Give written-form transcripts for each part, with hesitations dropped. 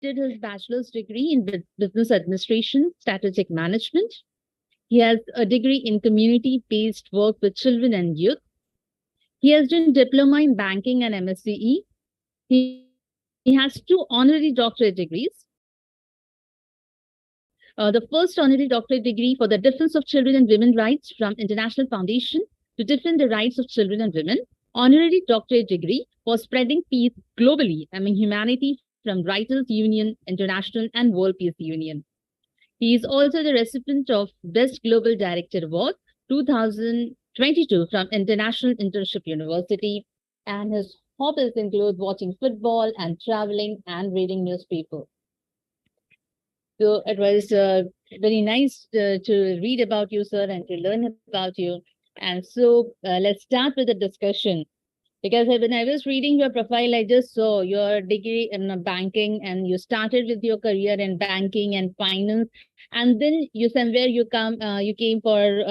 did his bachelor's degree in business administration, strategic management. He has a degree in community-based work with children and youth. He has done diploma in banking and MSCE. He has 2 honorary doctorate degrees. The first honorary doctorate degree for the defense of children and women rights from International Foundation to defend the rights of children and women. Honorary doctorate degree for spreading peace globally among humanity from Writers Union International and World Peace Union. He is also the recipient of Best Global Director Award 2022 from International Internship University, and his hobbies include watching football and traveling and reading newspaper. So it was very nice to read about you, sir, and to learn about you. And so let's start with the discussion. Because when I was reading your profile, I just saw your degree in banking, and you started with your career in banking and finance, and then you came for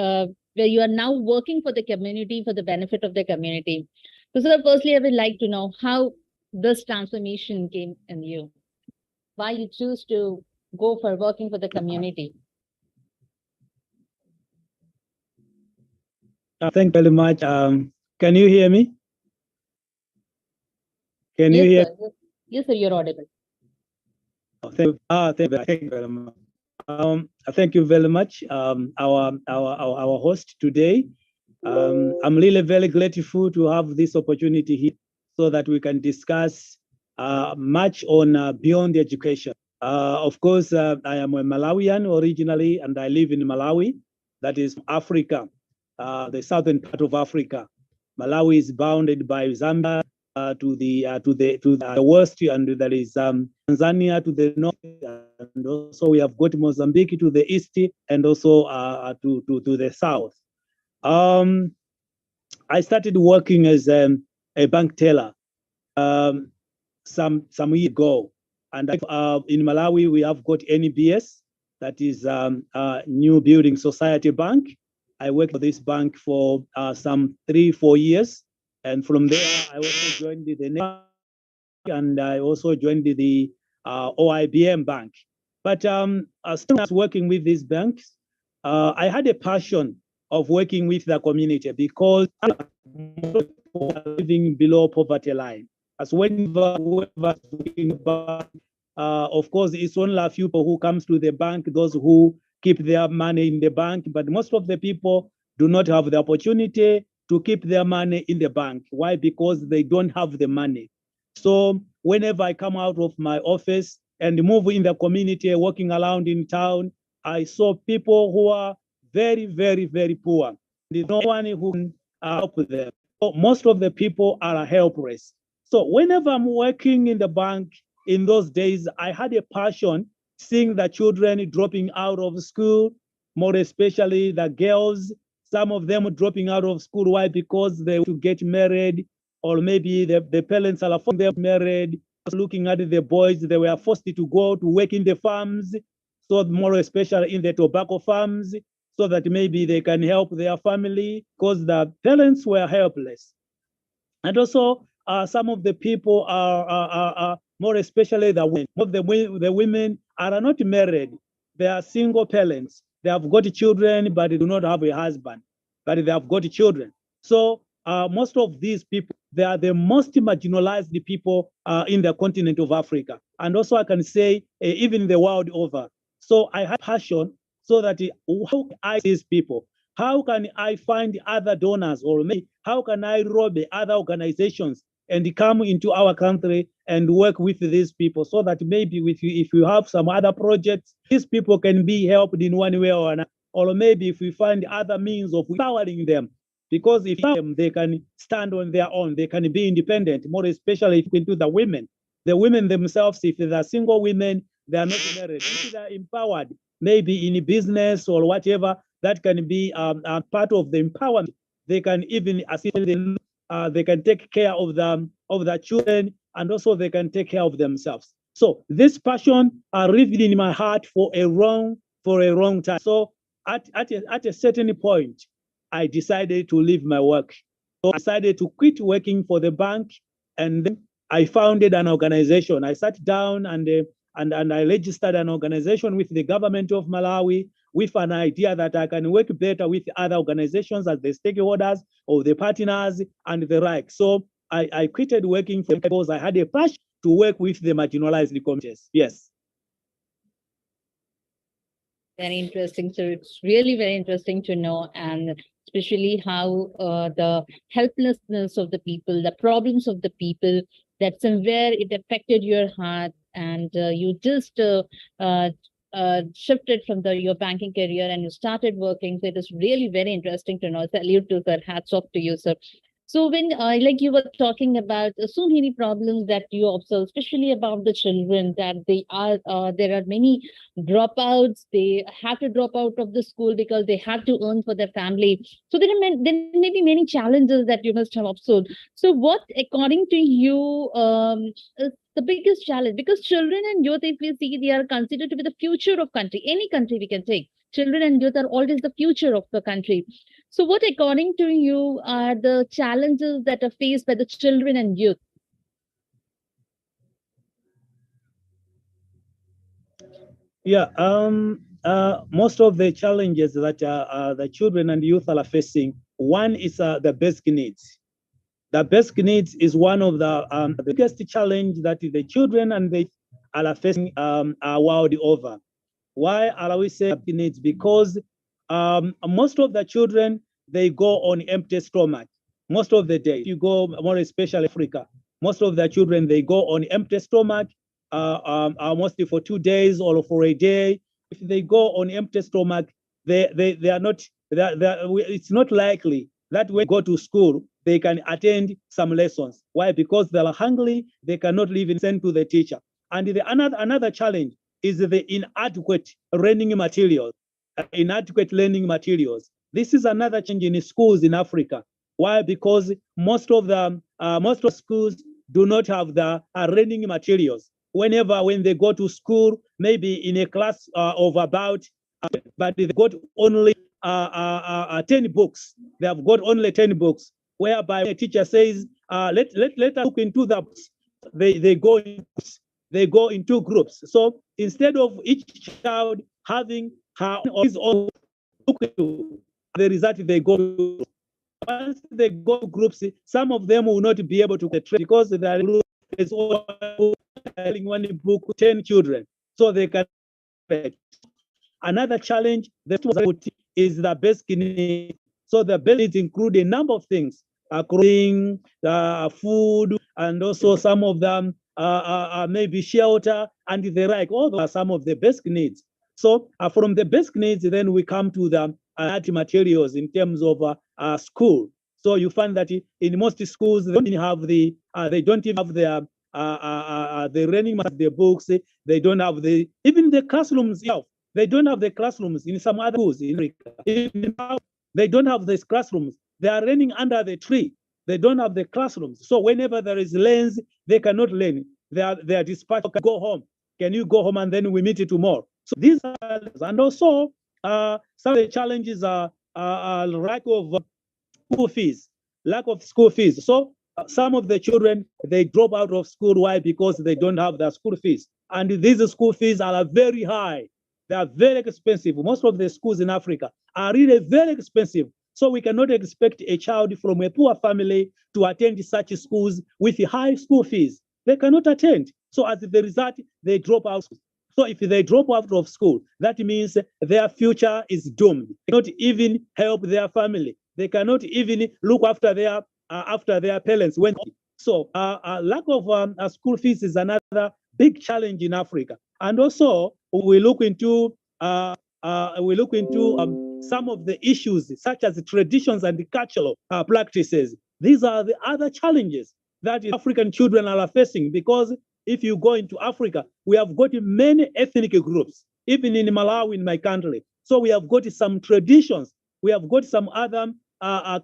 where you are now working for the community for the benefit of the community. So, sir, firstly, I would like to know how this transformation came in you, why you choose to go for working for the community. Thank you very much. Can you hear me? Can you hear? Sir. Yes, sir, you're audible. Thank you very much. Thank you very much, our host today. I'm really very grateful to have this opportunity here so that we can discuss much on beyond education. Of course, I am a Malawian originally, and I live in Malawi, that is Africa, the southern part of Africa. Malawi is bounded by Zambia to the west, and there is Tanzania to the north, and also we have got Mozambique to the east, and also to the south. I started working as a bank teller some years ago, and in Malawi we have got NBS, that is New Building Society Bank. I worked for this bank for some 3-4 years, and from there I also joined the bank, and I also joined the OIBM bank. But as I was working with these banks, I had a passion of working with the community because living below poverty line. As whenever of course, it's only a few people who comes to the bank, those who keep their money in the bank, but most of the people do not have the opportunity to keep their money in the bank. Why? Because they don't have the money. So whenever I come out of my office and move in the community, walking around in town, I saw people who are very, very, very poor. There's no one who can help them. So most of the people are helpless. So whenever I'm working in the bank in those days, I had a passion seeing the children dropping out of school, more especially the girls, some of them dropping out of school. Why? Because they want to get married, or maybe the parents are forcing them married. Looking at the boys, they were forced to go to work in the farms, so more especially in the tobacco farms, so that maybe they can help their family because the parents were helpless. And also, some of the people are more especially the women. The women are not married. They are single parents. They have got children, but they do not have a husband, but they have got children. So most of these people, they are the most marginalized people in the continent of Africa. And also I can say even the world over. So I have passion so that how I see these people, how can I find other donors, or maybe how can I rob other organizations and come into our country and work with these people so that maybe if you have some other projects, these people can be helped in one way or another. Or maybe if we find other means of empowering them, because if they can stand on their own, they can be independent, more especially if we do the women. The women themselves, if they're single women, they are not married. If they're empowered, maybe in business or whatever, that can be a part of the empowerment. They can even assist them, they can take care of the children, and also they can take care of themselves. So this passion lived in my heart for a long time. So at a certain point, I decided to leave my work. So I decided to quit working for the bank, and then I founded an organization. I sat down and and I registered an organization with the government of Malawi with an idea that I can work better with other organizations as the stakeholders or the partners and the like. So I quitted working for because I had a passion to work with the marginalized communities. Yes. Very interesting. So it's really very interesting to know, and especially how the helplessness of the people, the problems of the people, that somewhere it affected your heart, and you just shifted from your banking career and you started working. So it is really very interesting to know. Salute to sir. Hats off to you, sir. So when, like you were talking about so many problems that you observe, especially about the children, that there are many dropouts. They have to drop out of the school because they have to earn for their family. So there may be many challenges that you must have observed. So what, according to you, is the biggest challenge? Because children and youth, if we see, they are considered to be the future of country. Any country we can take. Children and youth are always the future of the country. So what, according to you, are the challenges that are faced by the children and youth? Yeah, most of the challenges that the children and youth are facing, one is the basic needs. The basic needs is one of the biggest challenge that the children and they are facing world over. Why are we saying basic needs? Because most of the children, they go on empty stomach most of the day. If you go more especially Africa, most of the children, they go on empty stomach mostly for 2 days or for a day. If they go on empty stomach, they are not, it's not likely that when they go to school, they can attend some lessons. Why? Because they are hungry, they cannot even send to the teacher. And another challenge is the inadequate learning materials. Inadequate learning materials. This is another change in schools in Africa. Why? Because most of schools do not have the learning materials. When they go to school, maybe in a class of about, but they got only 10 books. They have got only 10 books, whereby a teacher says, let us look into the books. They go into groups. So instead of each child having her or his own book, the result they go to. Once they go to groups, some of them will not be able to trade because there is one book 10 children, so they can. Another challenge is the basic needs. So the basic needs include a number of things, clothing, food, and also some of them maybe shelter and the like. All those are some of the basic needs. So from the basic needs, then we come to the materials in terms of school. So you find that in most schools they don't have the learning the books. They don't have even the classrooms itself. They don't have the classrooms in some other schools in America. Even now, they don't have these classrooms. They are learning under the tree. They don't have the classrooms. So whenever there is lens, they cannot learn. They are dispatched. Go home. Can you go home and then we meet you tomorrow? So these are, and also some of the challenges are lack of school fees, lack of school fees. So some of the children, they drop out of school. Why? Because they don't have the school fees. And these school fees are very high. They are very expensive. Most of the schools in Africa are really very expensive. So we cannot expect a child from a poor family to attend such schools with high school fees. They cannot attend. So as the result, they drop out. So if they drop out of school, that means their future is doomed. They cannot even help their family. They cannot even look after their parents. So lack of school fees is another big challenge in Africa. And also we look into some of the issues such as the traditions and the cultural practices. These are the other challenges that African children are facing, because if you go into Africa, we have got many ethnic groups, even in Malawi, in my country. So we have got some traditions, we have got some other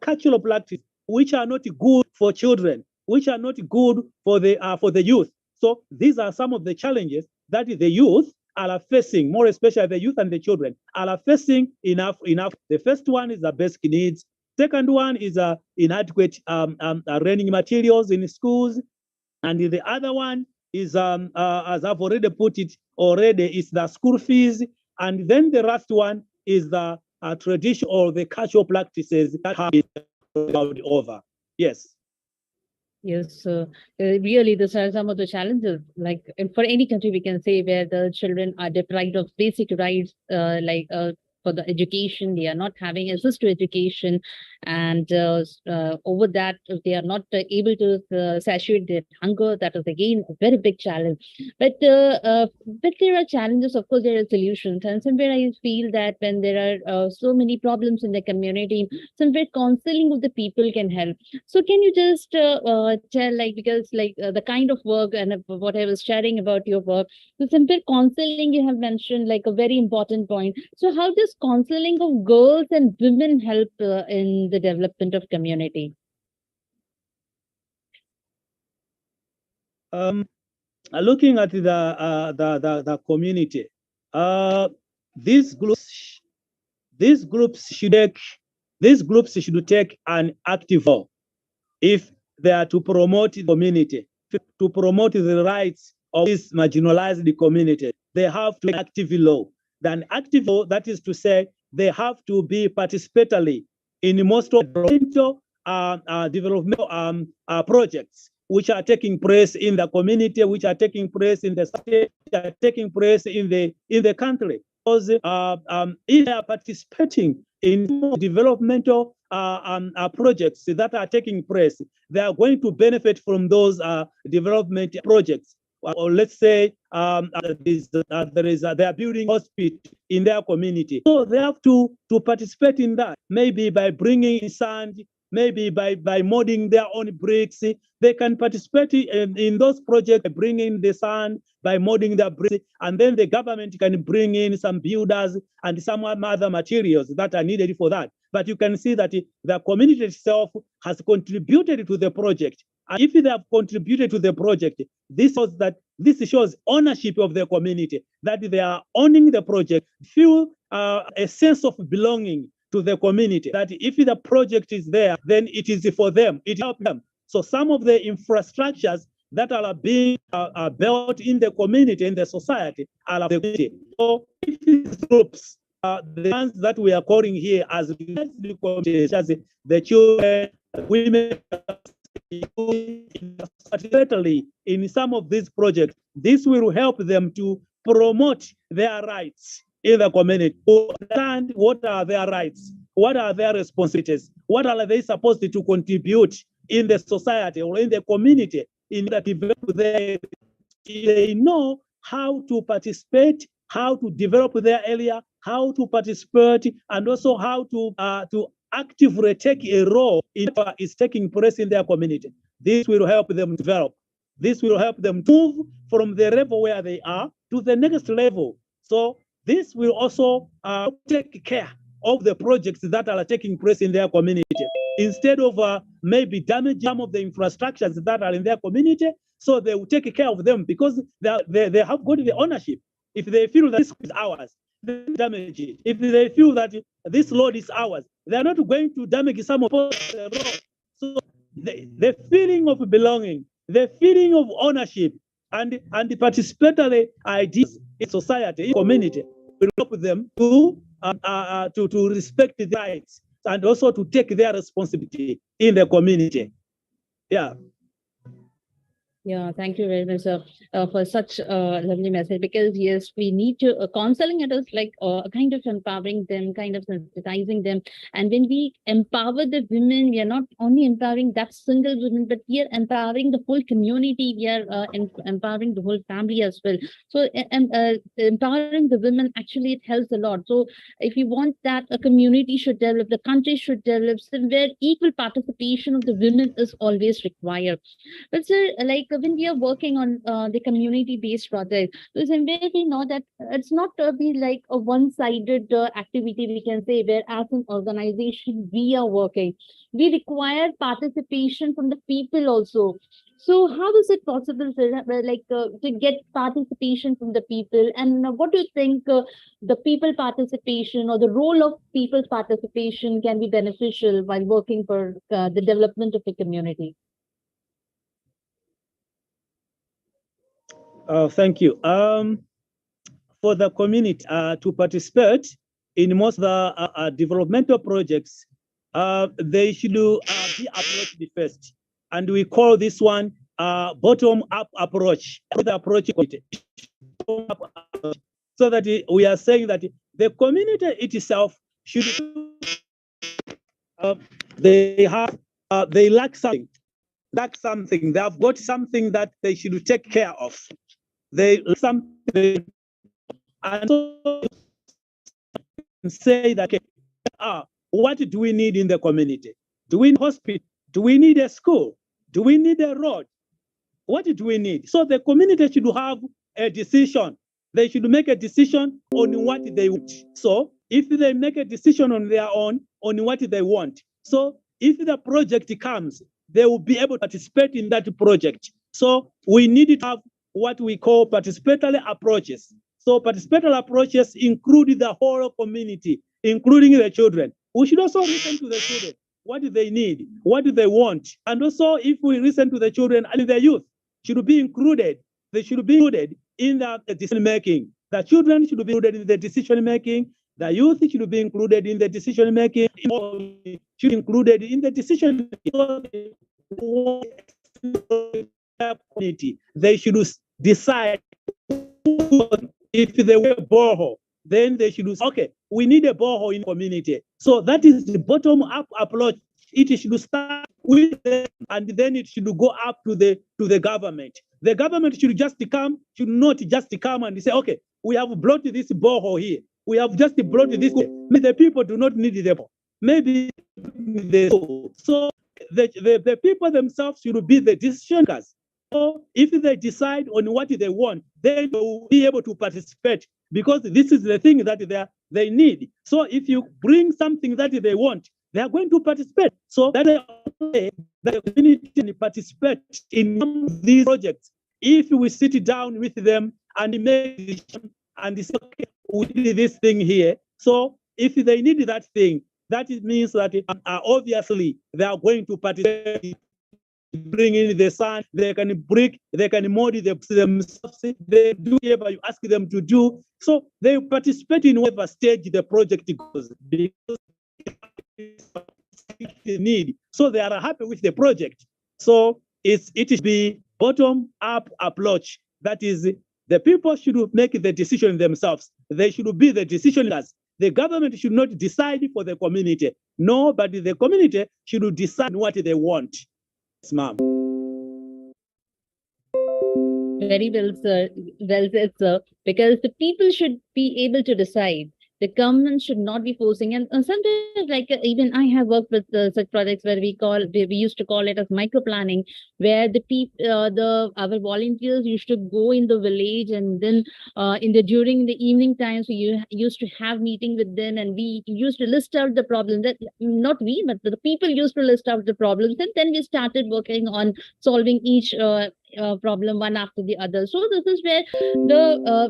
cultural practices which are not good for children, which are not good for the youth. So these are some of the challenges that the youth are facing, more especially the youth and the children are facing enough. The first one is the basic needs. Second one is inadequate learning materials in schools. And the other one is, as I've already put it already, is the school fees. And then the last one is the tradition or the cultural practices that have been over. Yes. Yes, really, these are some of the challenges. Like for any country, we can say where the children are deprived of basic rights, for the education, they are not having access to education, and over that, they are not able to satiate their hunger. That is again a very big challenge. But there are challenges. Of course, there are solutions, and somewhere I feel that when there are so many problems in the community, somewhere counseling of the people can help. So can you just tell, like, because like the kind of work and what I was sharing about your work, the simple counseling you have mentioned, like a very important point. So how does counseling of girls and women help in the development of community? Looking at the community, uh, these groups these groups should take an active role if they are to promote the community, to promote the rights of this marginalized community. They have to active law. Then active law, that is to say, they have to be participatory in most of the developmental projects which are taking place in the community, which are taking place in the state, are taking place in the country. Because if they are participating in developmental projects that are taking place, they are going to benefit from those development projects. Or let's say they are building hospital in their community, so they have to participate in that. Maybe by bringing sand, maybe by modding their own bricks. They can participate in those projects by bringing the sand, by modding their bricks, and then the government can bring in some builders and some other materials that are needed for that. But you can see that the community itself has contributed to the project. And if they have contributed to the project, this shows ownership of the community, that they are owning the project, feel a sense of belonging to the community, that if the project is there, then it is for them, it helps them. So some of the infrastructures that are being built in the community, in the society, are of the community. So if these groups, the ones that we are calling here as the children, women, particularly in some of these projects, this will help them to promote their rights in the community, to understand what are their rights, what are their responsibilities, what are they supposed to contribute in the society or in the community, in the develop they know how to participate, how to develop their area, how to participate, and also how to actively take a role in what is taking place in their community. This will help them develop. This will help them move from the level where they are to the next level. So this will also take care of the projects that are taking place in their community. Instead of maybe damaging some of the infrastructures that are in their community, so they will take care of them because they have got the ownership. If they feel that this is ours, they damage it. If they feel that this road is ours, they are not going to damage some of the road. So the feeling of belonging, the feeling of ownership, and the participatory ideas in society, in community, will help them to respect the rights and also to take their responsibility in the community. Yeah. Yeah, thank you very much, for such a lovely message. Because yes, we need to counseling it is like a kind of empowering them, kind of sensitizing them. And when we empower the women, we are not only empowering that single woman, but we are empowering the whole community. We are empowering the whole family as well. So empowering the women actually it helps a lot. So if you want that a community should develop, the country should develop, so where equal participation of the women is always required. But sir, like when we are working on the community-based project, so somewhere we know that it's not be like a one-sided activity. We can say where as an organization we are working, we require participation from the people also. So how is it possible, sir, to get participation from the people? And what do you think the people participation or the role of people's participation can be beneficial while working for the development of a community? Thank you. For the community to participate in most of the developmental projects, they should be approached first. And we call this one bottom-up approach. The approach so that we are saying that the community itself should they have they lack something. They have got something that they should take care of. They something and so say that okay, what do we need in the community? Do we need a hospital? Do we need a school? Do we need a road? What do we need? So the community should have a decision. They should make a decision on what they want. So if they make a decision on their own on what they want, so if the project comes, they will be able to participate in that project. So we need to have what we call participatory approaches. So participatory approaches include the whole community, including the children. We should also listen to the children. What do they need? What do they want? And also, if we listen to the children and the youth, should be included. They should be included in the decision making. The children should be included in the decision making. The youth should be included in the decision making. Should be included in the decision making. They should decide if they were borehole. Then they should say, okay, we need a borehole in the community. So that is the bottom-up approach. It should start with them, and then it should go up to the government. The government should not just come and say, okay, we have brought this borehole here. We have just brought this. Maybe the people do not need the borehole. Maybe so the people themselves should be the decision makers. So if they decide on what they want, they will be able to participate because this is the thing that they need. So if you bring something that they want, they are going to participate. So that the community can participate in these projects. If we sit down with them and make a decision and say, okay, we need this thing here. So if they need that thing, that means that obviously they are going to participate. Bring in the sun, they can break, they can mold themselves, they do whatever you ask them to do. So they participate in whatever stage the project goes because they need. So they are happy with the project. So it should be bottom-up approach. That is, the people should make the decision themselves. They should be the decisioners. The government should not decide for the community. No, but the community should decide what they want. Yes, ma'am. Very well, sir. Well said, sir. Because the people should be able to decide. The government should not be forcing. And sometimes, like even I have worked with such projects where we used to call it as micro planning, where our volunteers used to go in the village and then during the evening times we used to have meeting with them and we used to list out the problems. That not we, but the people used to list out the problems, and then we started working on solving each problem one after the other. So this is where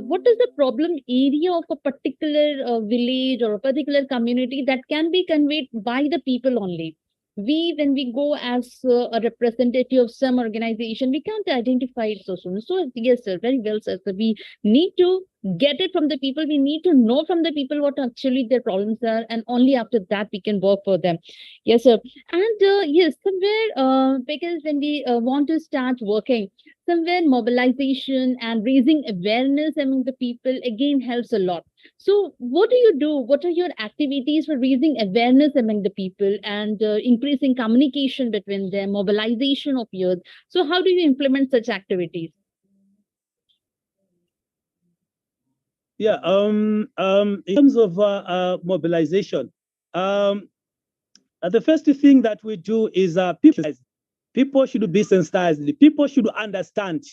what is the problem area of a particular village or a particular community that can be conveyed by the people only. When we go as a representative of some organization, we can't identify it so soon. So yes, sir, very well said. So we need to get it from the people. We need to know from the people what actually their problems are, and only after that we can work for them. Yes, sir. And yes, somewhere because when we want to start working, somewhere mobilization and raising awareness among the people again helps a lot. So what do you do? What are your activities for raising awareness among the people and increasing communication between them, mobilization of youth? So how do you implement such activities? Yeah, in terms of mobilization, the first thing that we do is people should be sensitized. People should understand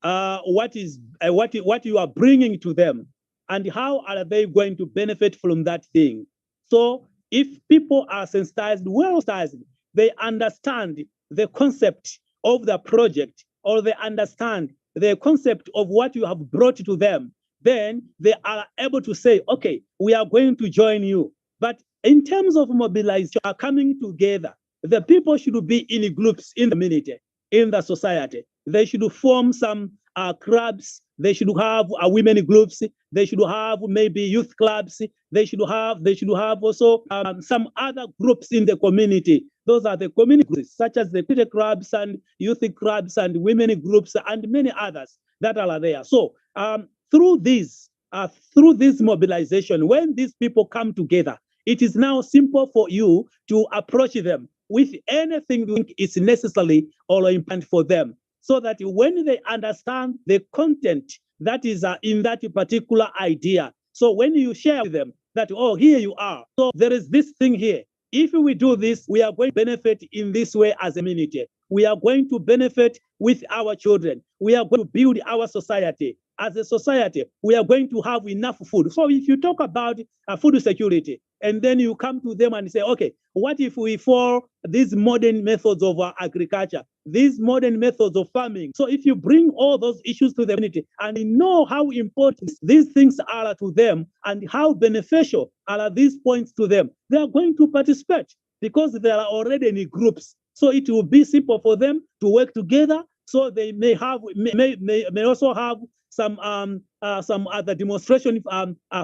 what you are bringing to them and how are they going to benefit from that thing. So if people are sensitized, well sensitized, they understand the concept of the project or they understand the concept of what you have brought to them, then they are able to say, okay, we are going to join you. But in terms of mobilization, coming together, the people should be in groups in the community. in the society. They should form some clubs. They should have women groups. They should have maybe youth clubs. They should have also some other groups in the community. Those are the community groups, such as the cricket clubs and youth clubs and women groups and many others that are there. So through this mobilization, when these people come together, it is now simple for you to approach them with anything you think is necessary or important for them, so that when they understand the content that is in that particular idea, so when you share with them that, oh, here you are, so there is this thing here. If we do this, we are going to benefit in this way as a community. We are going to benefit with our children. We are going to build our society. As a society, we are going to have enough food. So if you talk about food security, and then you come to them and say, okay, what if we follow these modern methods of agriculture, these modern methods of farming? So if you bring all those issues to the community and you know how important these things are to them and how beneficial are these points to them, they are going to participate because they are already in groups. So it will be simple for them to work together. So they may also have some other demonstration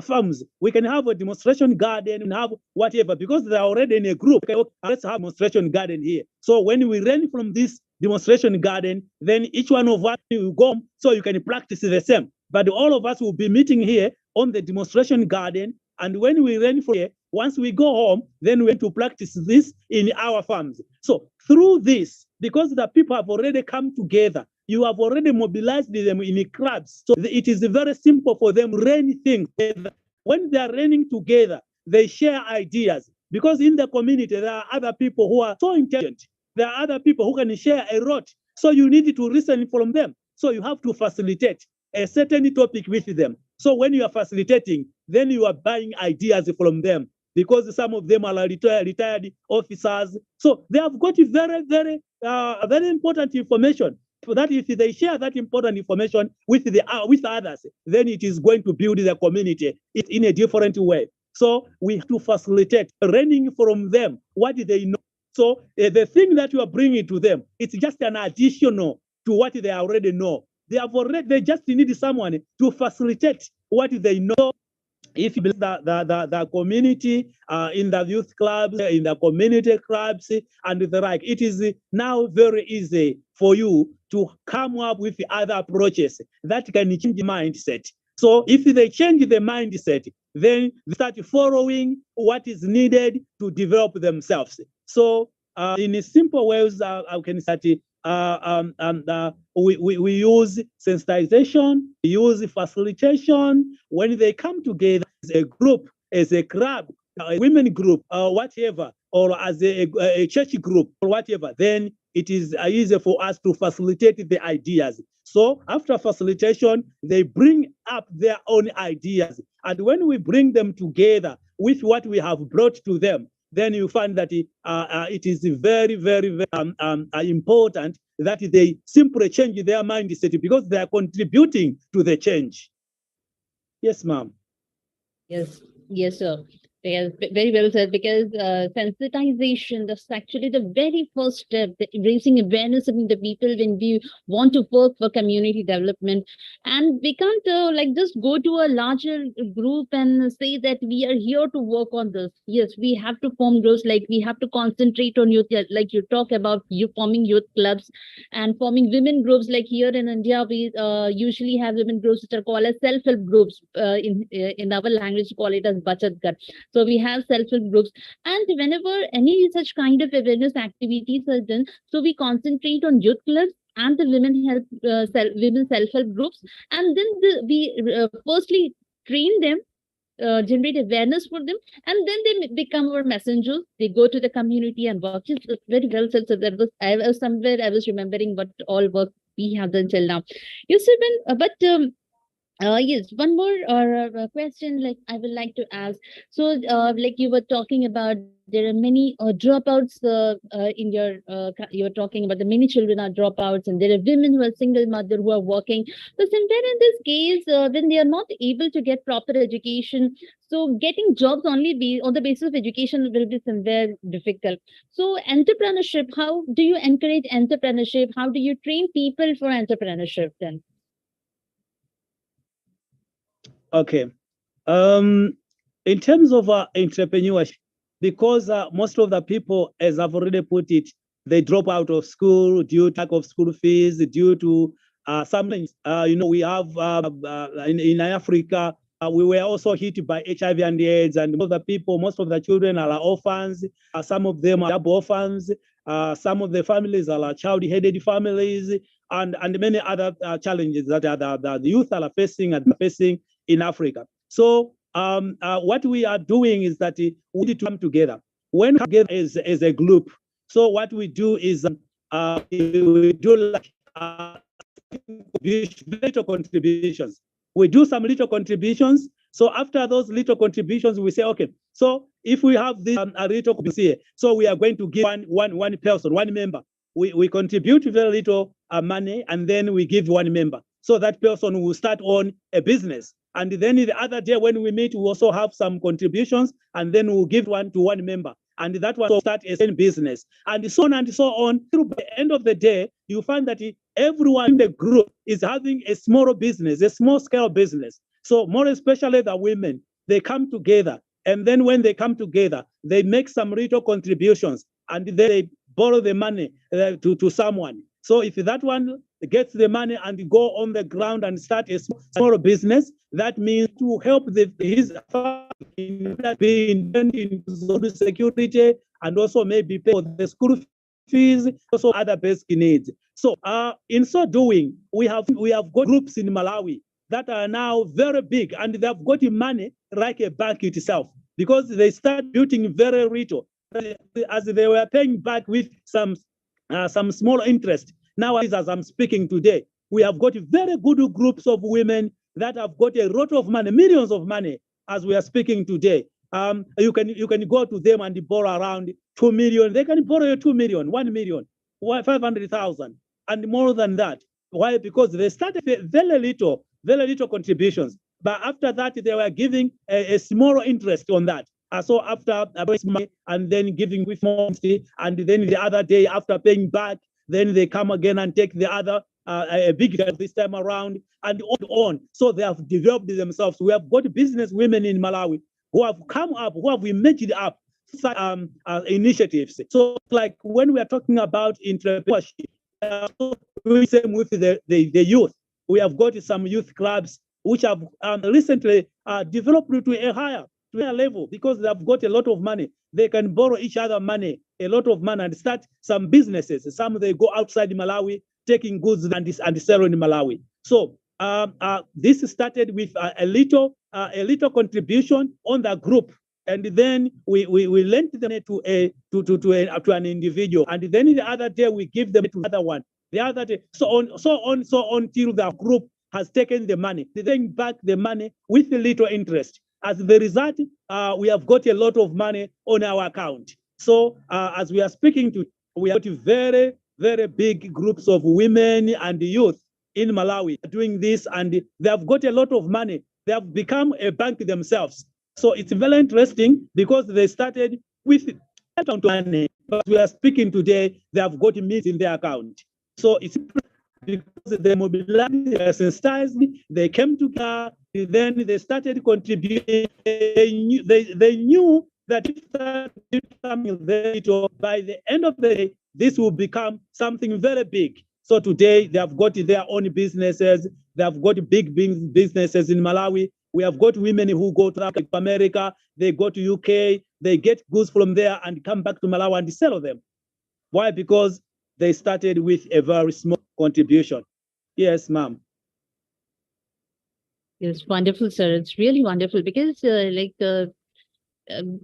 farms. We can have a demonstration garden and have whatever, because they're already in a group. Okay, let's have a demonstration garden here. So when we run from this demonstration garden, then each one of us will go, so you can practice the same. But all of us will be meeting here on the demonstration garden. And when we run from here, once we go home, then we're to practice this in our farms. So through this, because the people have already come together, you have already mobilized them in clubs. So it is very simple for them to run things together. When they are running together, they share ideas. Because in the community, there are other people who are so intelligent. There are other people who can share a lot. So you need to listen from them. So you have to facilitate a certain topic with them. So when you are facilitating, then you are buying ideas from them, because some of them are retired officers. So they have got very, very, very important information. So that if they share that important information with others, then it is going to build the community in a different way. So we have to facilitate learning from them what they know. So the thing that you are bringing to them, it's just an additional to what they already know. They just need someone to facilitate what they know. If you build the community in the youth clubs, in the community clubs, and the like, it is now very easy for you to come up with other approaches that can change the mindset. So if they change the mindset, then they start following what is needed to develop themselves. So in simple ways, I can start. We use sensitization, we use facilitation. When they come together as a group, as a club, a women group, or whatever, or as a church group, or whatever, then it is easy for us to facilitate the ideas. So after facilitation, they bring up their own ideas. And when we bring them together with what we have brought to them, then you find that it is very, very, very important that they simply change their mindset, because they are contributing to the change. Yes, ma'am. Yes, sir. Yes, very well said, because sensitization, that's actually the very first step, raising awareness among the people when we want to work for community development. And we can't just go to a larger group and say that we are here to work on this. Yes, we have to form groups, like we have to concentrate on youth, like you talk about you forming youth clubs and forming women groups. Like here in India, we usually have women groups which are called as self-help groups. In our language, we call it as bachat ghar. So we have self-help groups, and whenever any such kind of awareness activities are done, so we concentrate on youth clubs and the women self-help groups, and then we firstly train them, generate awareness for them, and then they become our messengers. They go to the community and work. It's very well said. So I was somewhere I was remembering what all work we have done till now. You see, Yes, one more question like I would like to ask. So, like you were talking about, there are many dropouts in your, you were talking about the many children are dropouts, and there are women who are single mother who are working. So, somewhere in this case, when they are not able to get proper education, so getting jobs only be on the basis of education will be somewhere difficult. So, entrepreneurship, how do you encourage entrepreneurship? How do you train people for entrepreneurship then? Okay. Um, in terms of entrepreneurship, because most of the people, as I've already put it, they drop out of school due to lack of school fees, due to some things. We have in Africa, we were also hit by HIV and AIDS, and most of the children are orphans. Some of them are double orphans. Some of the families are child-headed families, and many other challenges that the youth are facing in Africa. So what we are doing is that we need to come together. When we come together as a group, so what we do is we do like little contributions. We do some little contributions. So after those little contributions, we say, okay, so if we have this a little here, so we are going to give one person, one member. We contribute very little money, and then we give one member. So that person will start on a business. And then the other day when we meet, we also have some contributions, and then we'll give one to one member. And that one will start a same business, and so on and so on. By the end of the day, you find that everyone in the group is having a small business, a small scale business. So more especially the women, they come together. And then when they come together, they make some little contributions, and then they borrow the money to someone. So if that one gets the money and go on the ground and start a small business, that means to help his family being into security, and also maybe pay for the school fees, also other basic needs. So in so doing, we have got groups in Malawi that are now very big, and they've got money like a bank itself, because they start building very little, as they were paying back with some small interest. Nowadays, as I'm speaking today, we have got very good groups of women that have got a lot of money, millions of money, as we are speaking today. You can go to them and borrow around 2 million. They can borrow you 2 million, 1 million, 500,000, and more than that. Why? Because they started very little contributions. But after that, they were giving a small interest on that. So after money and then giving with more, and then the other day after paying back, then they come again and take the other a big this time around, and on. So they have developed themselves. We have got business women in Malawi who have come up, who have emerged up such initiatives. So like when we are talking about entrepreneurship, we same with the youth. We have got some youth clubs which have recently developed to a higher level, because they've got a lot of money. They can borrow each other money, a lot of money, and start some businesses. Some they go outside Malawi, taking goods and selling in Malawi. So this started with a little contribution on the group, and then we lent them to an individual, and then the other day we give them to the other one. The other day, so on till the group has taken the money. They take back the money with a little interest. As the result, we have got a lot of money on our account. So as we are speaking to, we have got very, very big groups of women and youth in Malawi doing this, and they have got a lot of money. They have become a bank themselves. So it's very interesting because they started with money, but we are speaking today, they have got millions in their account. So it's because they mobilized, they sensitized, they came together, then they started contributing. They knew that if something very little, by the end of the day, this will become something very big. So today they have got their own businesses. They have got big businesses in Malawi. We have got women who go to America, they go to UK, they get goods from there and come back to Malawi and sell them. Why? Because they started with a very small contribution. Yes, ma'am. It's wonderful, sir. It's really wonderful because, um,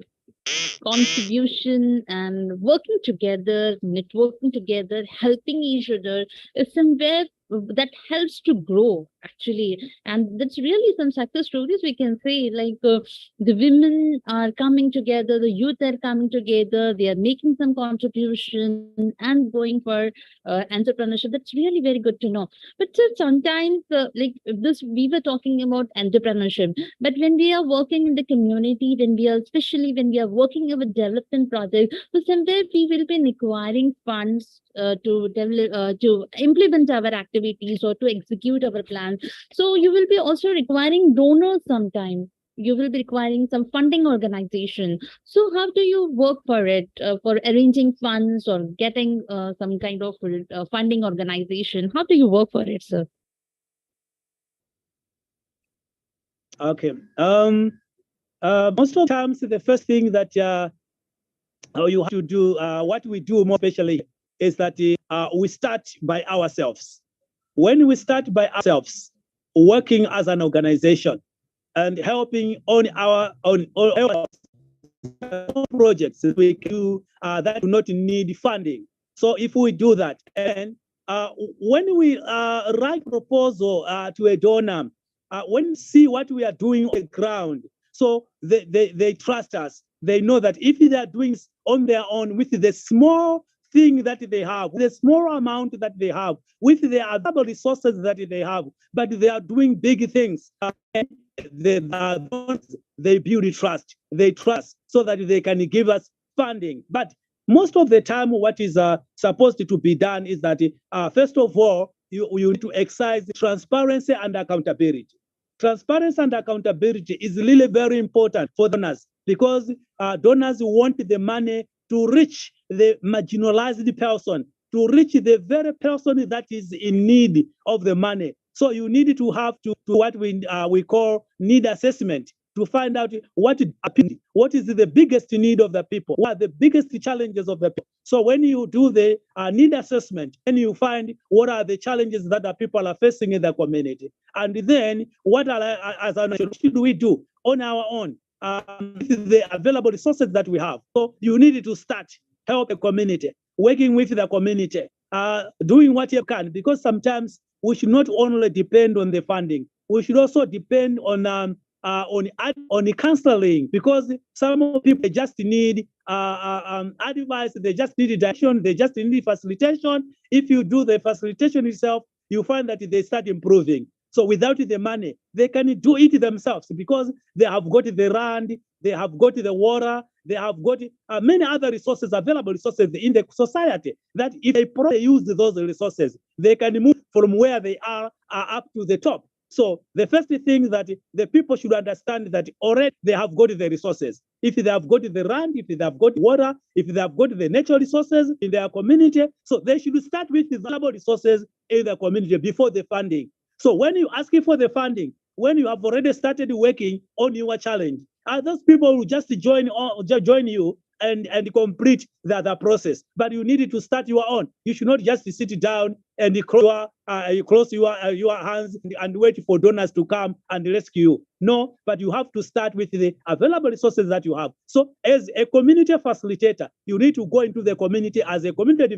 contribution and working together, networking together, helping each other is somewhere that helps to grow actually. And that's really some success stories we can say, like the women are coming together, the youth are coming together, they are making some contribution and going for entrepreneurship. That's really very good to know. But sir, sometimes like this, we were talking about entrepreneurship, but when we are working in the community, when we are, especially when we are working with development projects, so somewhere we will be requiring funds to develop, to implement our activities or to execute our plans. So you will be also requiring donors sometime. You will be requiring some funding organization. So how do you work for it, for arranging funds or getting some kind of funding organization? How do you work for it, sir? Okay. Most of the times, the first thing that you have to do, what we do more especially, is that we start by ourselves. When we start by ourselves, working as an organization and helping on our projects we do that do not need funding. So if we do that, and when we write proposal to a donor, when we see what we are doing on the ground, so they trust us. They know that if they are doing on their own with the small thing that they have, the small amount that they have, with the available resources that they have, but they are doing big things. They build trust. They trust so that they can give us funding. But most of the time, what is supposed to be done is that, first of all, you need to exercise transparency and accountability. Transparency and accountability is really very important for donors, because donors want the money to reach the marginalized person, to reach the very person that is in need of the money. So you need to have to what we call need assessment, to find out what is the biggest need of the people, what are the biggest challenges of the people. So when you do the need assessment, then you find what are the challenges that the people are facing in the community, and then what are, as a nation, should we do on our own with the available resources that we have. So you need to start help the community, working with the community, doing what you can, because sometimes we should not only depend on the funding, we should also depend on the counseling, because some people just need advice, they just need direction, they just need facilitation. If you do the facilitation itself, you find that they start improving. So without the money, they can do it themselves, because they have got the land, they have got the water, they have got many other resources, available resources in the society, that if they properly use those resources, they can move from where they are up to the top. So the first thing that the people should understand, that already they have got the resources. If they have got the land, if they have got water, if they have got the natural resources in their community, so they should start with the valuable resources in their community before the funding. So when you ask for the funding, when you have already started working on your challenge, those people will just join you and complete the process. But you need to start your own. You should not just sit down and you close your hands and wait for donors to come and rescue you. No, but you have to start with the available resources that you have. So as a community facilitator, you need to go into the community as a community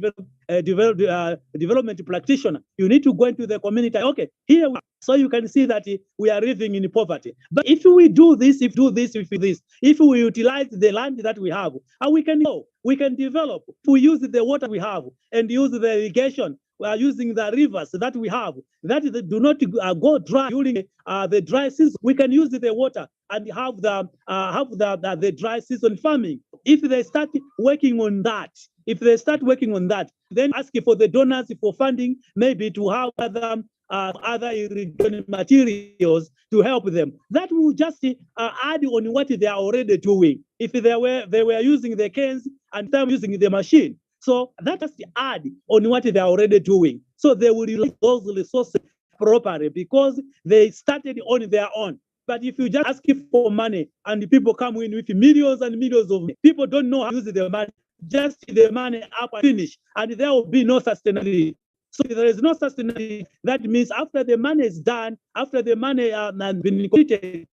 development practitioner. You need to go into the community. Okay, here, so you can see that we are living in poverty. But if we do this, if we utilize the land that we have, we can go, we can develop. If we use the water we have and use the irrigation, we are using the rivers that we have, that do not go dry during the dry season. We can use the water and have the dry season farming. If they start working on that, then ask for the donors for funding, maybe to have other irrigation materials to help them. That will just add on what they are already doing. If they were using the cans and them using the machine, so that just add on what they are already doing. So they will use those resources properly, because they started on their own. But if you just ask for money and people come in with millions and millions of money, people don't know how to use the money, just the money up and finish, and there will be no sustainability. So if there is no sustainability, that means after the money is done, after the money has been completed,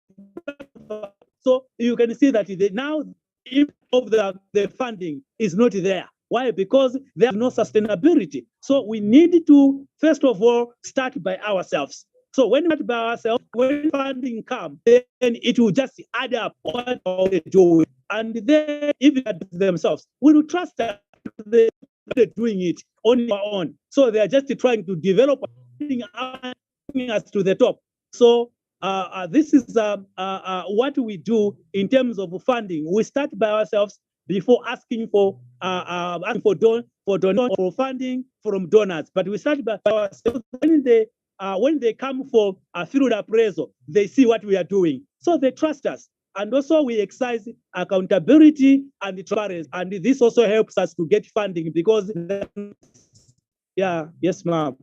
so you can see that now if of the funding is not there. Why? Because there's no sustainability. So we need to, first of all, start by ourselves. So when we start by ourselves, when funding comes, then it will just add up what they do. And then even themselves, we will trust that they're doing it on their own. So they are just trying to develop us to the top. So this is what we do in terms of funding. We start by ourselves before asking for funding from donors. But we start by ourselves. When they come for a field appraisal, they see what we are doing, so they trust us. And also we exercise accountability and transparency, and this also helps us to get funding because, yes, ma'am.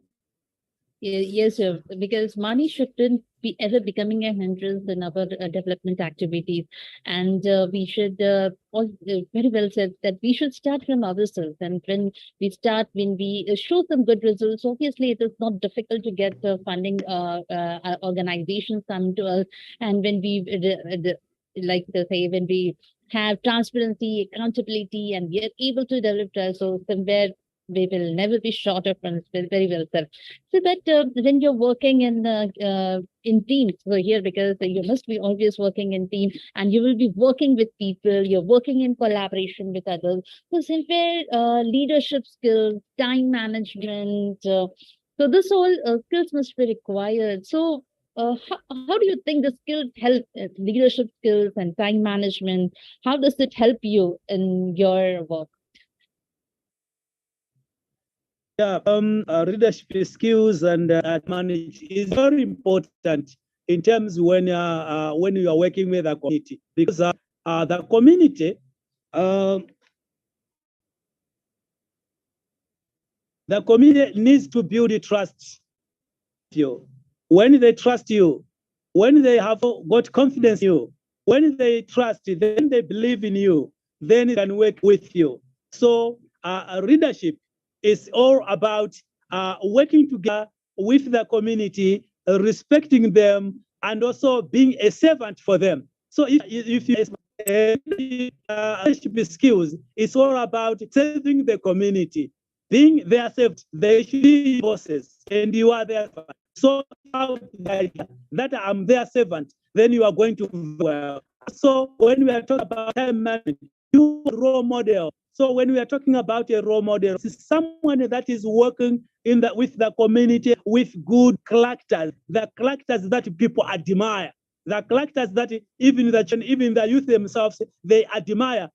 Yes, sir, because money shouldn't be ever becoming a hindrance in our development activities. And we should, very well said, that we should start from ourselves. And when we show some good results, obviously it is not difficult to get funding. Organizations come to us. And when we, like to say, when we have transparency, accountability, and we are able to develop so somewhere we will never be short of funds. Very well said. So that when you're working in teams, so here because you must be always working in team, and you will be working with people. You're working in collaboration with others. So somewhere leadership skills, time management. So this all skills must be required. So. How do you think the skills help leadership skills and time management? How does it help you in your work? Yeah, leadership skills and manage is very important in terms when you are working with a community, because the community needs to build trust. When they trust you, when they have got confidence in you, when they trust you, then they believe in you, then they can work with you. So leadership is all about working together with the community, respecting them, and also being a servant for them. So if you leadership skills, it's all about serving the community, being their servant. They should be bosses, and you are their servant. So that I'm their servant, then you are going to do well. So when we are talking about time management, you are a role model. So when we are talking about a role model, it's someone that is working with the community with good characters, the characters that people admire, the characters that even the youth themselves, they admire.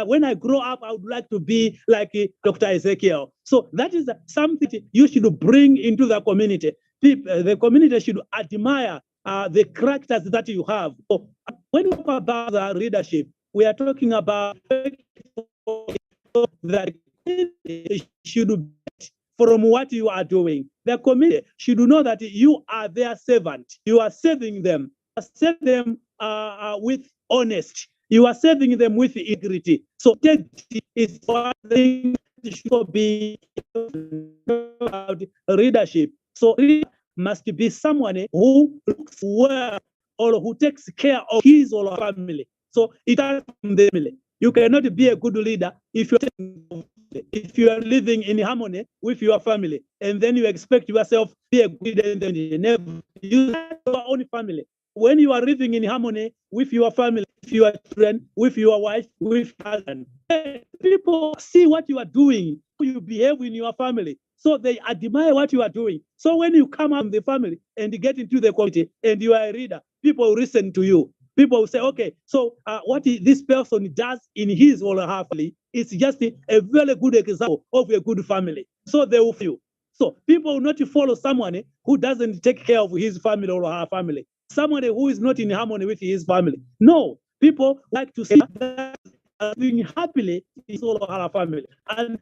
When I grow up, I would like to be like Dr. Ezekiel. So that is something you should bring into the community. The community should admire the characters that you have. So when we talk about the leadership, we are talking about that should be from what you are doing. The community should know that you are their servant. You are serving them. You are serving them with honesty. You are serving them with integrity. So integrity is one thing that should be about leadership. So leadership must be someone who looks well or who takes care of his or her family. So it starts from the family. You cannot be a good leader if you are living in harmony with your family, and then you expect yourself to be a good leader, and then you never use your own family. When you are living in harmony with your family, with your children, with your wife, with your husband, people see what you are doing, how you behave in your family. So they admire what you are doing. So when you come out from the family and get into the community and you are a leader, people will listen to you. People will say, okay, so what this person does in his or her family is just a very good example of a good family. So they will feel. So people will not follow someone who doesn't take care of his family or her family, someone who is not in harmony with his family. No, people like to say that living happily is all of our family. And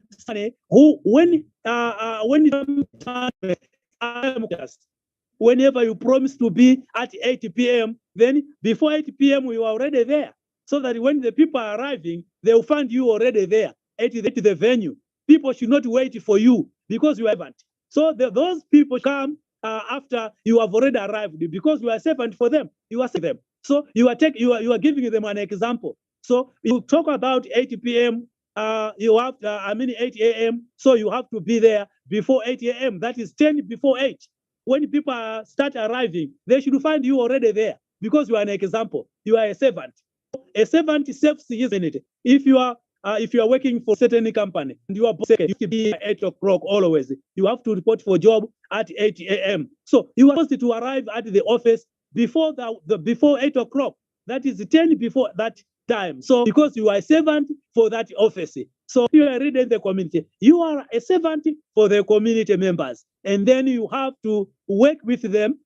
who, when whenever you promise to be at 8 p.m., then before 8 p.m. you are already there. So that when the people are arriving, they will find you already there at the venue. People should not wait for you because you haven't. So those people come after you have already arrived because you are servant for them. You are serving them. So you are giving them an example. So you talk about 8 p.m. you have, 8 a.m. So you have to be there before 8 a.m. That is 10 before 8. When people start arriving, they should find you already there because you are an example. You are a servant. A servant serves his community. If you are working for a certain company and you are second, you should be at 8 o'clock always. You have to report for job at 8 a.m. So you are supposed to arrive at the office before before 8 o'clock. That is 10 before that time. So because you are a servant for that office. So you are reading the community. You are a servant for the community members. And then you have to work with them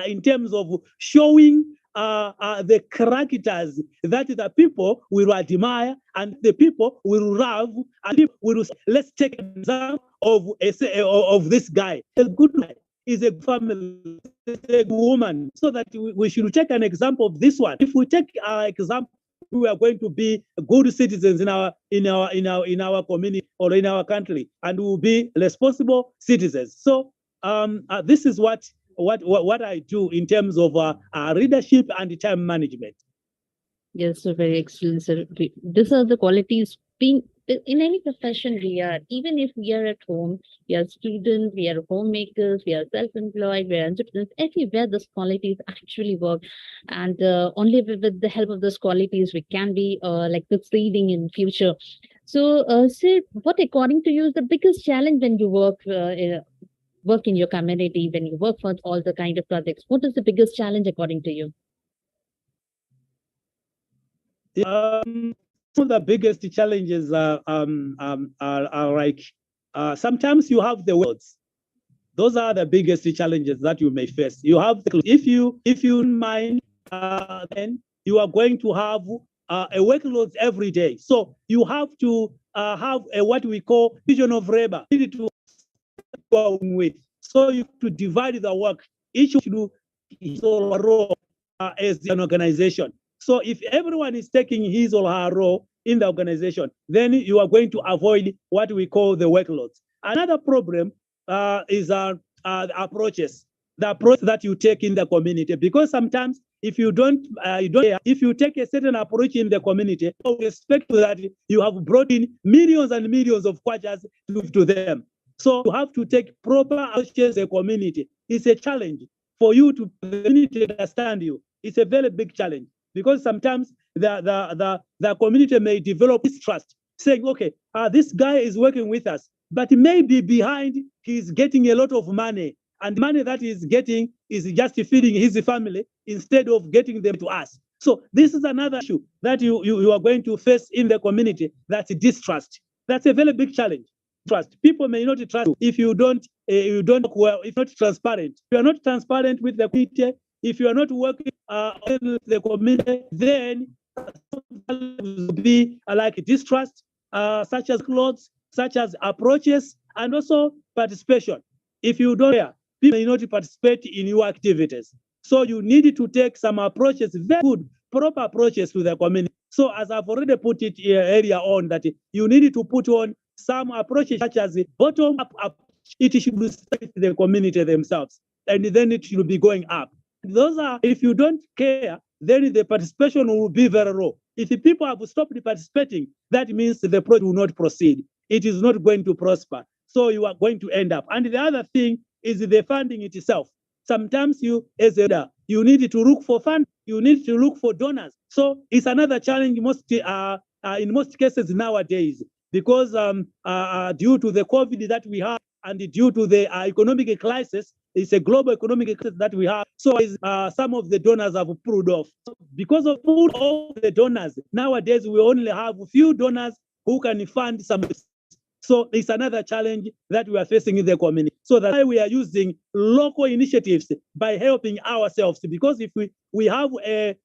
in terms of showing the characters that the people will admire and the people will love, and people will. Let's take an example of this guy. A good guy is a family, a woman. So that we should take an example of this one. If we take our example, we are going to be good citizens in our community or in our country, and we will be responsible citizens. So this is what I do in terms of leadership and time management. Yes, so very excellent, sir. These are the qualities being in any profession we are, even if we are at home, we are students, we are homemakers, we are self-employed, we are entrepreneurs, everywhere those qualities actually work. And only with the help of those qualities, we can be like succeeding in future. So, sir, what according to you is the biggest challenge when you work in your community, when you work for all the kind of projects? What is the biggest challenge according to you? Some of the biggest challenges are like sometimes you have the words. Those are the biggest challenges that you may face. You have if you mind, then you are going to have a workload every day. So you have to have a what we call division of labor. You need to go with. So you have to divide the work. Each should do his or her role as an organization. So if everyone is taking his or her role in the organization, then you are going to avoid what we call the workload. Another problem is approaches, the approach that you take in the community, because sometimes if you don't, if you take a certain approach in the community, you expect that you have brought in millions and millions of kwajas to them. So you have to take proper approaches in the community. It's a challenge for you to the community understand you. It's a very big challenge because sometimes the community may develop distrust, saying, okay, this guy is working with us, but maybe behind he's getting a lot of money, and the money that he's getting is just feeding his family instead of getting them to us. So this is another issue that you are going to face in the community. That's distrust. That's a very big challenge. Trust. People may not trust you if you don't work well, if not transparent. If you are not transparent with the community, if you are not working with the community, then will be like distrust, such as clothes, such as approaches, and also participation. If you don't care, people may not participate in your activities. So you need to take some approaches, very good, proper approaches to the community. So as I've already put it earlier on, that you need to put on some approaches such as bottom-up approach. It should start with the community themselves, and then it should be going up. Those are, if you don't care, then the participation will be very low. If the people have stopped participating, that means the project will not proceed. It is not going to prosper. So you are going to end up. And the other thing is the funding itself. Sometimes you, as a leader, you need to look for funds. You need to look for donors. So it's another challenge in most cases nowadays, because due to the COVID that we have and due to the economic crisis, it's a global economic crisis that we have. So some of the donors have pulled off. So because of all the donors, nowadays we only have a few donors who can fund some. So it's another challenge that we are facing in the community. So that's why we are using local initiatives by helping ourselves. Because if we have a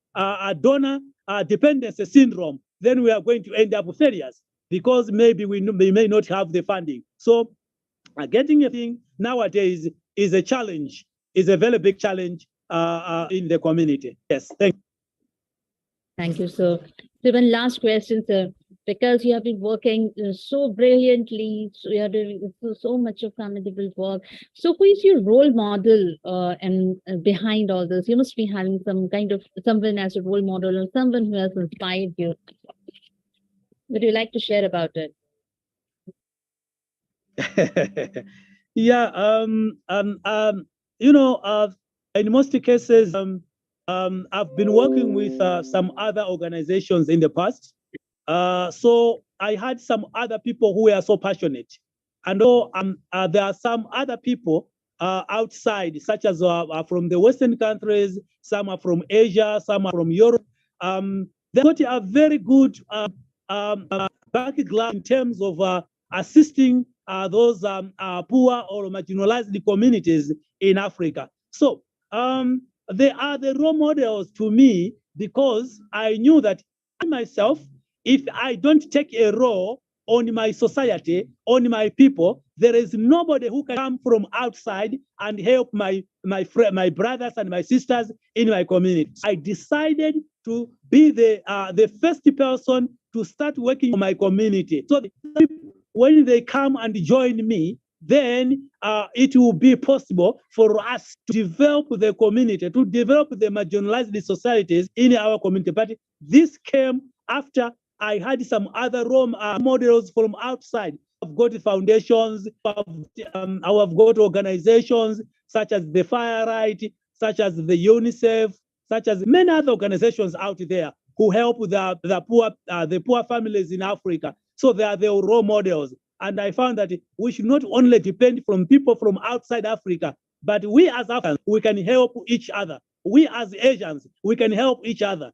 donor dependency syndrome, then we are going to end up with failures because maybe we may not have the funding. So getting a thing nowadays is a challenge, is a very big challenge in the community. Yes, thank you. Thank you, sir. So one last question, sir. Because you have been working so brilliantly, so you are doing so much of commendable work. So who is your role model and behind all this? You must be having some kind of someone as a role model or someone who has inspired you. would you like to share about it? Yeah, you know, in most cases, I've been working with some other organizations in the past. So I had some other people who were so passionate. And there are some other people outside, such as from the Western countries, some are from Asia, some are from Europe. They've got a very good background in terms of assisting those poor or marginalized communities in Africa. So they are the role models to me because I knew that I myself, if I don't take a role on my society, on my people, there is nobody who can come from outside and help my brothers and my sisters in my community. I decided to be the first person to start working for my community. So when they come and join me, then it will be possible for us to develop the community, to develop the marginalized societies in our community. But this came after I had some other role models from outside. I've got foundations, I've got organizations such as the Fire Right, such as the UNICEF, such as many other organizations out there who help the poor families in Africa. So they are the role models. And I found that we should not only depend from people from outside Africa, but we as Africans, we can help each other. We as Asians, we can help each other.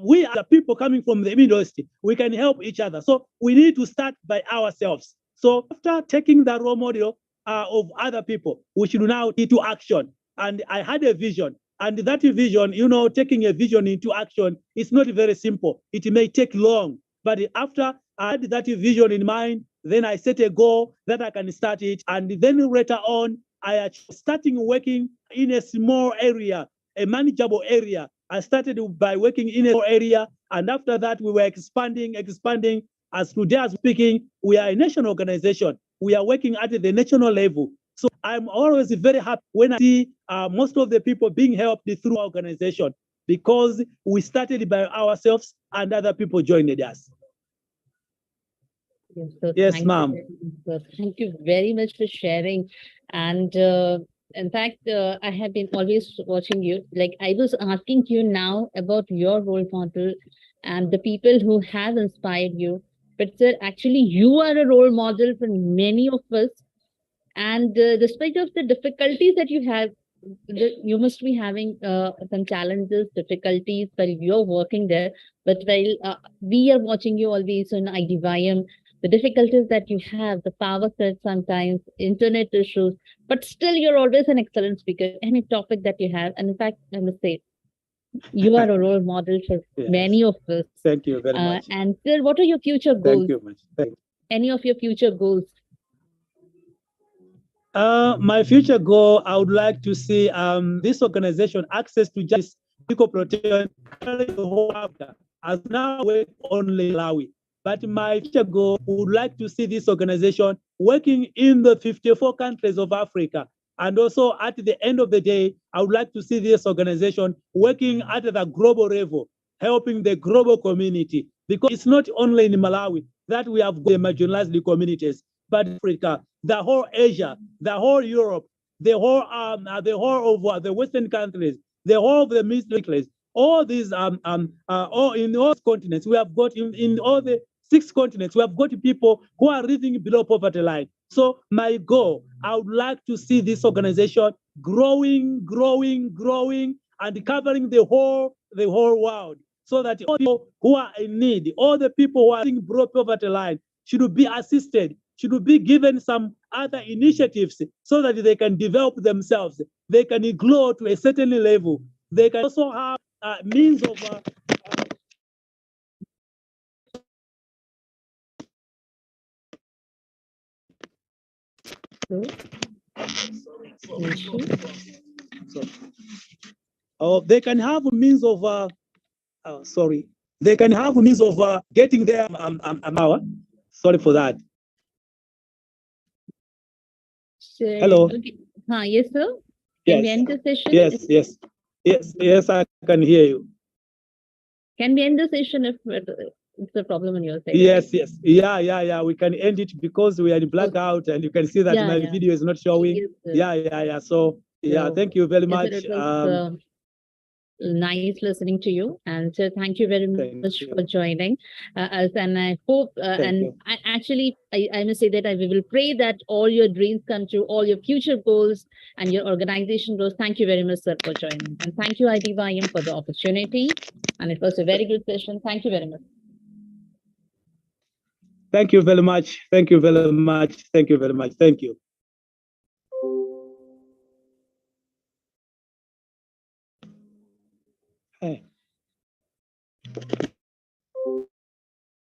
We as people coming from the Middle East, we can help each other. So we need to start by ourselves. So after taking the role model of other people, we should now into action. And I had a vision. And that vision, you know, taking a vision into action is not very simple. It may take long. But after I had that vision in mind, then I set a goal that I can start it. And then later on, I starting working in a small area, a manageable area. I started by working in a small area. And after that, we were expanding. As today, as speaking, we are a national organization. We are working at the national level. So I'm always very happy when I see most of the people being helped through our organization because we started by ourselves and other people joined us. Yes, sir. Yes, ma'am. Thank you very much for sharing. And in fact, I have been always watching you. Like I was asking you now about your role model and the people who have inspired you. But sir, actually, you are a role model for many of us. And despite of the difficulties that you have, you must be having some challenges, difficulties while you're working there. But while we are watching you always on Idym, the difficulties that you have, the power cuts sometimes, internet issues, but still you're always an excellent speaker. Any topic that you have, and in fact, I must say, you are a role model for Yes. many of us. Thank you very much. And sir, what are your future goals? Thank you much. Thank you. Any of your future goals? My future goal, I would like to see this organization access to justice, equal protection, the whole Africa, as now work only Malawi. But my future goal would like to see this organization working in the 54 countries of Africa. And also at the end of the day, I would like to see this organization working at the global level, helping the global community. Because it's not only in Malawi that we have the marginalized communities, but Africa, the whole Asia, the whole Europe, the whole of the Western countries, the whole of the Middle East, all these all in all continents, we have got in all the 6 continents, we have got people who are living below poverty line. So my goal, I would like to see this organization growing, and covering the whole world, so that all people who are in need, all the people who are living below poverty line, should be assisted, should be given some other initiatives so that they can develop themselves. They can grow to a certain level. They can also have means of they can have means of they can have means of getting there. Sorry for that. Sure. Hello. Okay. Yes, sir. Yes. Can we end the session? Yes, I can hear you. Can we end the session if It's a problem on your side. Yes, yes. Yeah. We can end it because we are in blackout and you can see that my video is not showing. Yes, Yeah. So, yeah, So, thank you very yes, sir, much. it was nice listening to you. And so thank you very Thank much you. for joining us. And I hope, Thank you. I must say that we will pray that all your dreams come true, all your future goals and your organization grows. Thank you very much, sir, for joining. And thank you, Idym, for the opportunity. And it was a very good session. Thank you very much. Thank you very much. Thank you very much. Thank you very much. Thank you. Hey.